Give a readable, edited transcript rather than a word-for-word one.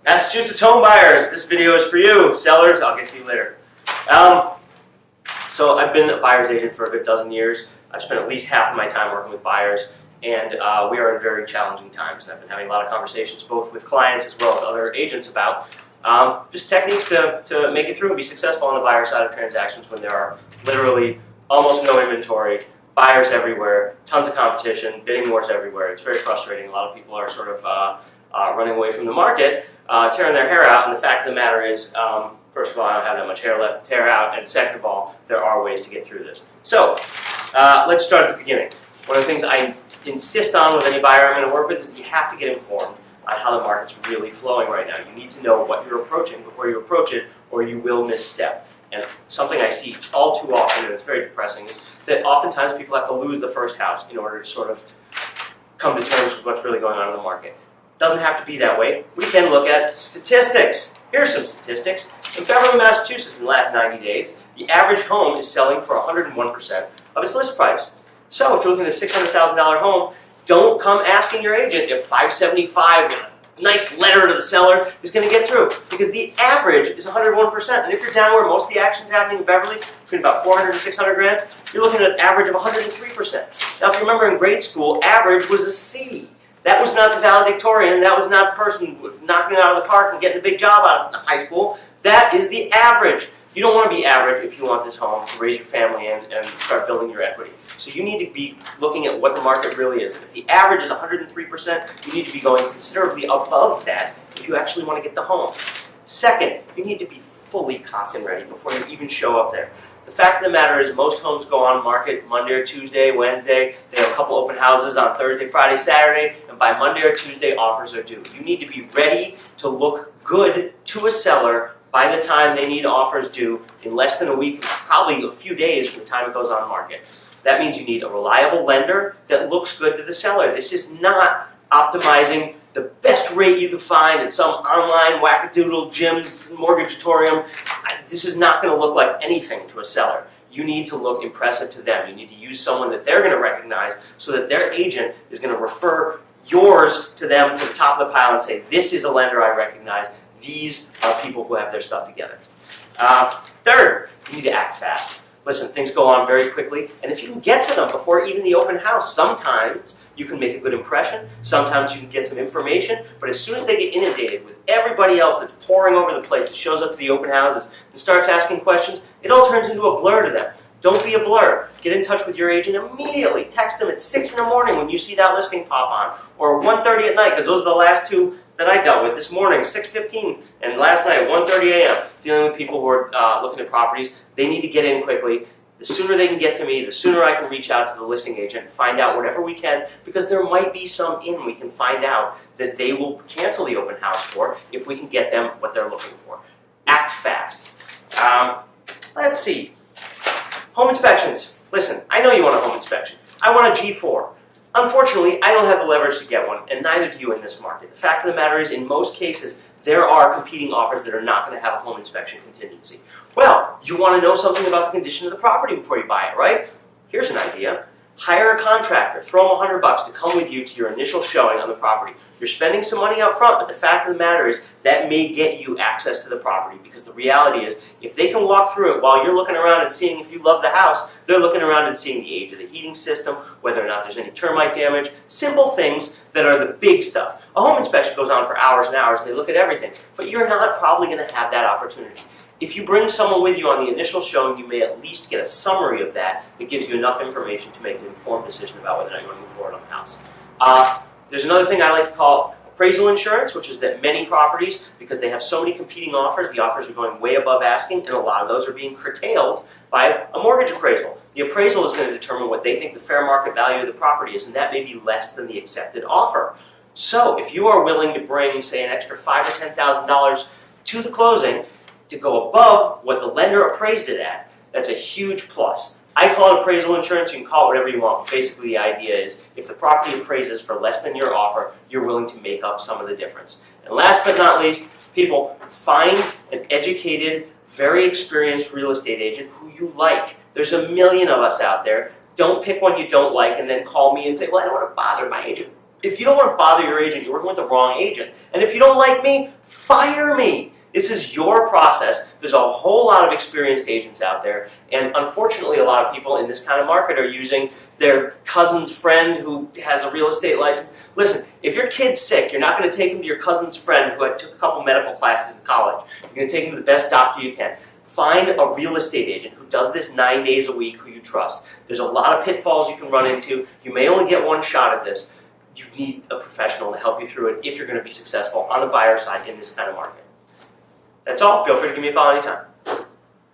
Massachusetts home buyers, this video is for you. Sellers, I'll get to you later. So I've been a buyer's agent for a good dozen years. I've spent at least half of my time working with buyers, and we are in very challenging times. I've been having a lot of conversations both with clients as well as other agents about just techniques to make it through and be successful on the buyer side of transactions when there are literally almost no inventory, buyers everywhere, tons of competition, bidding wars everywhere. It's very frustrating. A lot of people are sort of running away from the market, tearing their hair out, and the fact of the matter is, first of all, I don't have that much hair left to tear out, and second of all, there are ways to get through this. So, let's start at the beginning. One of the things I insist on with any buyer I'm going to work with is you have to get informed on how the market's really flowing right now. You need to know what you're approaching before you approach it, or you will misstep. And something I see all too often, and it's very depressing, is that oftentimes people have to lose the first house in order to sort of come to terms with what's really going on in the market. It doesn't have to be that way. We can look at statistics. Here's some statistics. In Beverly, Massachusetts, in the last 90 days, the average home is selling for 101% of its list price. So if you're looking at a $600,000 home, don't come asking your agent if $575 with a nice letter to the seller is going to get through, because the average is 101%. And if you're down where most of the action's happening in Beverly, between about 400 and 600 grand, you're looking at an average of 103%. Now, if you remember in grade school, average was a C. That was not the valedictorian. That was not the person knocking it out of the park and getting a big job out of high school. That is the average. You don't want to be average if you want this home to raise your family and start building your equity. So you need to be looking at what the market really is. And if the average is 103%, you need to be going considerably above that if you actually want to get the home. Second, you need to be fully cocked and ready before you even show up there. The fact of the matter is most homes go on market Monday or Tuesday, Wednesday. They have a couple open houses on Thursday, Friday, Saturday, and by Monday or Tuesday, offers are due. You need to be ready to look good to a seller by the time they need offers due in less than a week, probably a few days from the time it goes on market. That means you need a reliable lender that looks good to the seller. This is not optimizing the best rate you can find at some online wackadoodle gym's mortgageatorium. This is not going to look like anything to a seller. You need to look impressive to them. You need to use someone that they're going to recognize so that their agent is going to refer yours to them to the top of the pile and say, this is a lender I recognize. These are people who have their stuff together. Third, you need to act fast. Listen, things go on very quickly, and if you can get to them before even the open house, sometimes you can make a good impression, sometimes you can get some information, but as soon as they get inundated with everybody else that's pouring over the place that shows up to the open houses and starts asking questions, it all turns into a blur to them. Don't be a blur. Get in touch with your agent immediately. Text them at 6 in the morning when you see that listing pop on, or 1:30 at night, because those are the last two that I dealt with this morning, 6:15, and last night at 1:30 a.m., dealing with people who are looking at properties. They need to get in quickly. The sooner they can get to me, the sooner I can reach out to the listing agent and find out whatever we can, because there might be some we can find out that they will cancel the open house for if we can get them what they're looking for. Act fast. Let's see. Home inspections. Listen, I know you want a home inspection. I want a G4. Unfortunately, I don't have the leverage to get one, and neither do you in this market. The fact of the matter is, in most cases, there are competing offers that are not going to have a home inspection contingency. Well, you want to know something about the condition of the property before you buy it, right? Here's an idea. Hire a contractor, throw them $100 to come with you to your initial showing on the property. You're spending some money up front, but the fact of the matter is that may get you access to the property, because the reality is if they can walk through it while you're looking around and seeing if you love the house, they're looking around and seeing the age of the heating system, whether or not there's any termite damage, simple things that are the big stuff. A home inspection goes on for hours and hours and they look at everything, but you're not probably going to have that opportunity. If you bring someone with you on the initial showing, you may at least get a summary of that gives you enough information to make an informed decision about whether or not you want to move forward on the house. There's another thing I like to call appraisal insurance, which is that many properties, because they have so many competing offers, the offers are going way above asking, and a lot of those are being curtailed by a mortgage appraisal. The appraisal is going to determine what they think the fair market value of the property is, and that may be less than the accepted offer. So if you are willing to bring, say, an extra $5,000 or $10,000 to the closing, to go above what the lender appraised it at, that's a huge plus. I call it appraisal insurance. You can call it whatever you want. Basically, the idea is if the property appraises for less than your offer, you're willing to make up some of the difference. And last but not least, people, find an educated, very experienced real estate agent who you like. There's a million of us out there. Don't pick one you don't like and then call me and say, well, I don't want to bother my agent. If you don't want to bother your agent, you're working with the wrong agent. And if you don't like me, fire me. This is your process. There's a whole lot of experienced agents out there, and unfortunately a lot of people in this kind of market are using their cousin's friend who has a real estate license. Listen, if your kid's sick, you're not going to take him to your cousin's friend who took a couple medical classes in college. You're going to take him to the best doctor you can. Find a real estate agent who does this 9 days a week who you trust. There's a lot of pitfalls you can run into. You may only get one shot at this. You need a professional to help you through it if you're going to be successful on the buyer side in this kind of market. That's all. Feel free to give me a call anytime.